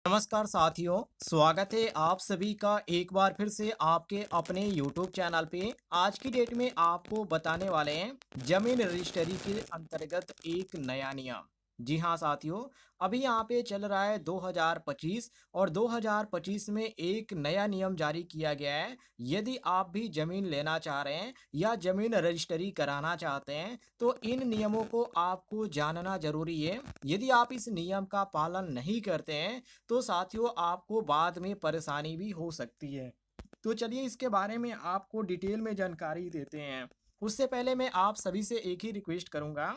नमस्कार साथियों, स्वागत है आप सभी का एक बार फिर से आपके अपने YouTube चैनल पे। आज की डेट में आपको बताने वाले हैं जमीन रजिस्ट्री के अंतर्गत एक नया नियम। जी हाँ साथियों, अभी यहाँ पे चल रहा है 2025 और 2025 में एक नया नियम जारी किया गया है। यदि आप भी जमीन लेना चाह रहे हैं या जमीन रजिस्ट्री कराना चाहते हैं तो इन नियमों को आपको जानना जरूरी है। यदि आप इस नियम का पालन नहीं करते हैं तो साथियों आपको बाद में परेशानी भी हो सकती है। तो चलिए इसके बारे में आपको डिटेल में जानकारी देते हैं। उससे पहले मैं आप सभी से एक ही रिक्वेस्ट करूंगा,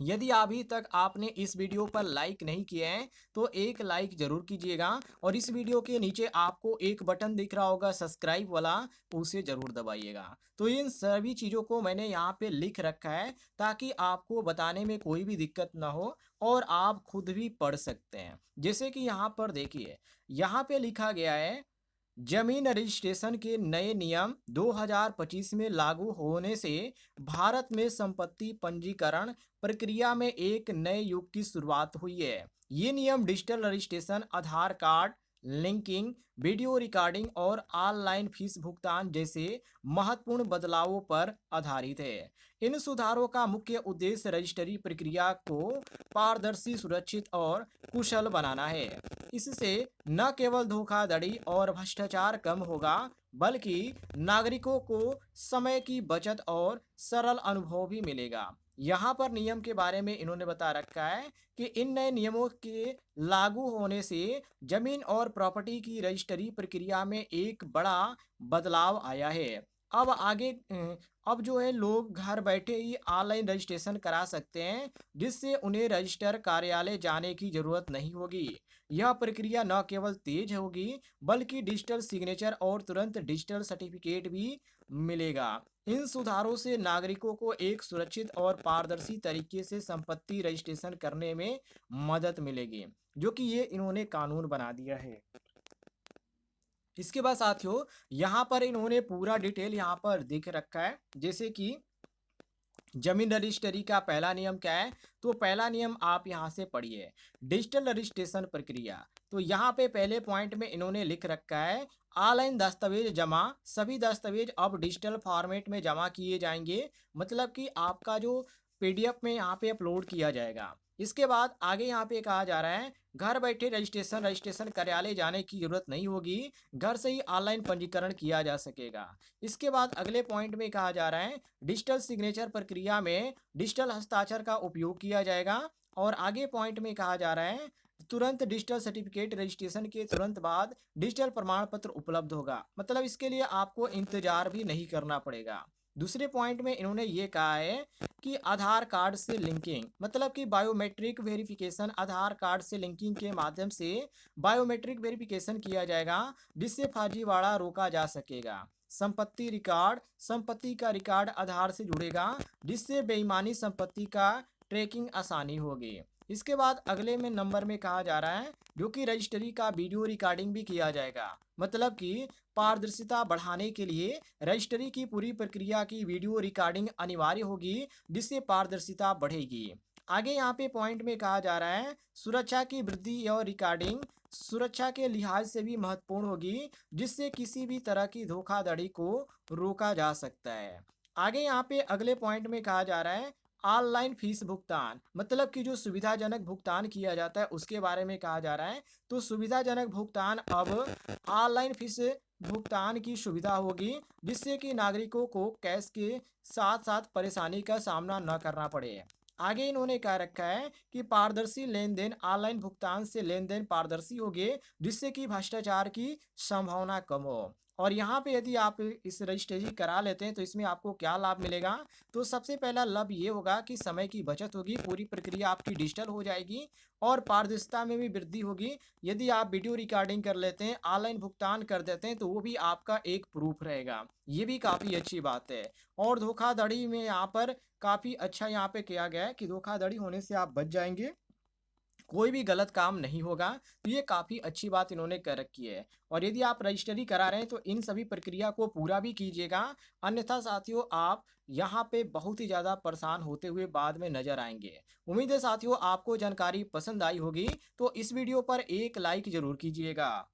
यदि अभी तक आपने इस वीडियो पर लाइक नहीं किया है तो एक लाइक जरूर कीजिएगा और इस वीडियो के नीचे आपको एक बटन दिख रहा होगा सब्सक्राइब वाला, उसे जरूर दबाइएगा। तो इन सभी चीज़ों को मैंने यहाँ पे लिख रखा है ताकि आपको बताने में कोई भी दिक्कत ना हो और आप खुद भी पढ़ सकते हैं। जैसे कि यहाँ पर देखिए, यहाँ पे लिखा गया है जमीन रजिस्ट्रेशन के नए नियम 2025 में लागू होने से भारत में संपत्ति पंजीकरण प्रक्रिया में एक नए युग की शुरुआत हुई है। ये नियम डिजिटल रजिस्ट्रेशन, आधार कार्ड लिंकिंग, वीडियो रिकॉर्डिंग और ऑनलाइन फीस भुगतान जैसे महत्वपूर्ण बदलावों पर आधारित है। इन सुधारों का मुख्य उद्देश्य रजिस्ट्री प्रक्रिया को पारदर्शी, सुरक्षित और कुशल बनाना है। इससे न केवल धोखाधड़ी और भ्रष्टाचार कम होगा, बल्कि नागरिकों को समय की बचत और सरल अनुभव भी मिलेगा। यहाँ पर नियम के बारे में इन्होंने बता रखा है कि इन नए नियमों के लागू होने से जमीन और प्रॉपर्टी की रजिस्ट्री प्रक्रिया में एक बड़ा बदलाव आया है। अब आगे अब जो है लोग घर बैठे ही ऑनलाइन रजिस्ट्रेशन करा सकते हैं, जिससे उन्हें रजिस्टर कार्यालय जाने की जरूरत नहीं होगी। यह प्रक्रिया न केवल तेज होगी बल्कि डिजिटल सिग्नेचर और तुरंत डिजिटल सर्टिफिकेट भी मिलेगा। इन सुधारों से नागरिकों को एक सुरक्षित और पारदर्शी तरीके से संपत्ति रजिस्ट्रेशन करने में मदद मिलेगी, जो कि ये इन्होंने कानून बना दिया है। इसके बाद साथियों, यहाँ पर इन्होंने पूरा डिटेल यहाँ पर दिख रखा है। जैसे कि जमीन रजिस्ट्री का पहला नियम क्या है, तो पहला नियम आप यहाँ से पढ़िए, डिजिटल रजिस्ट्रेशन प्रक्रिया। तो यहाँ पे पहले पॉइंट में इन्होंने लिख रखा है ऑनलाइन दस्तावेज जमा, सभी दस्तावेज अब डिजिटल फॉर्मेट में जमा किए जाएंगे। मतलब कि आपका जो पीडीएफ में यहाँ पे अपलोड किया जाएगा। इसके बाद आगे यहाँ पे कहा जा रहा है घर बैठे रजिस्ट्रेशन कार्यालय जाने की जरूरत नहीं होगी, घर से ही ऑनलाइन पंजीकरण किया जा सकेगा। इसके बाद अगले पॉइंट में कहा जा रहा है डिजिटल सिग्नेचर प्रक्रिया में डिजिटल हस्ताक्षर का उपयोग किया जाएगा। और आगे पॉइंट में कहा जा रहा है तुरंत डिजिटल सर्टिफिकेट, रजिस्ट्रेशन के तुरंत बाद डिजिटल प्रमाण पत्र उपलब्ध होगा। मतलब इसके लिए आपको इंतजार भी नहीं करना पड़ेगा। दूसरे पॉइंट में इन्होंने ये कहा है कि आधार कार्ड से लिंकिंग, मतलब कि बायोमेट्रिक वेरिफिकेशन, आधार कार्ड से लिंकिंग के माध्यम से बायोमेट्रिक वेरिफिकेशन किया जाएगा, जिससे फर्जीवाड़ा रोका जा सकेगा। संपत्ति रिकॉर्ड, संपत्ति का रिकॉर्ड आधार से जुड़ेगा, जिससे बेईमानी संपत्ति का ट्रैकिंग आसानी होगी। इसके बाद अगले में नंबर में कहा जा रहा है जो कि रजिस्ट्री का वीडियो रिकॉर्डिंग भी किया जाएगा। मतलब कि पारदर्शिता बढ़ाने के लिए रजिस्ट्री की पूरी प्रक्रिया की वीडियो रिकॉर्डिंग अनिवार्य होगी, जिससे पारदर्शिता बढ़ेगी। आगे यहाँ पे पॉइंट में कहा जा रहा है सुरक्षा की वृद्धि और रिकॉर्डिंग सुरक्षा के लिहाज से भी महत्वपूर्ण होगी, जिससे किसी भी तरह की धोखाधड़ी को रोका जा सकता है। आगे यहाँ पे अगले पॉइंट में कहा जा रहा है ऑनलाइन फीस भुगतान, मतलब कि जो सुविधाजनक भुगतान किया जाता है उसके बारे में कहा जा रहा है। तो सुविधाजनक भुगतान अब ऑनलाइन फीस भुगतान की सुविधा होगी, जिससे कि नागरिकों को कैश के साथ साथ परेशानी का सामना न करना पड़े। आगे इन्होंने कह रखा है कि पारदर्शी लेन देन, ऑनलाइन भुगतान से लेन देन पारदर्शी होंगे, जिससे कि भ्रष्टाचार की संभावना कम हो। और यहाँ पे यदि आप इस रजिस्ट्रेशन करा लेते हैं तो इसमें आपको क्या लाभ मिलेगा, तो सबसे पहला लाभ ये होगा कि समय की बचत होगी, पूरी प्रक्रिया आपकी डिजिटल हो जाएगी और पारदर्शिता में भी वृद्धि होगी। यदि आप वीडियो रिकॉर्डिंग कर लेते हैं, ऑनलाइन भुगतान कर देते हैं, तो वो भी आपका एक प्रूफ रहेगा। ये भी काफ़ी अच्छी बात है। और धोखाधड़ी में यहाँ पर काफ़ी अच्छा यहाँ पे किया गया है कि धोखाधड़ी होने से आप बच जाएंगे। कोई भी गलत काम नहीं होगा। तो ये काफ़ी अच्छी बात इन्होंने कर रखी है। और यदि आप रजिस्ट्री करा रहे हैं तो इन सभी प्रक्रिया को पूरा भी कीजिएगा, अन्यथा साथियों आप यहाँ पे बहुत ही ज़्यादा परेशान होते हुए बाद में नज़र आएँगे। उम्मीद है साथियों आपको जानकारी पसंद आई होगी, तो इस वीडियो पर एक लाइक ज़रूर कीजिएगा।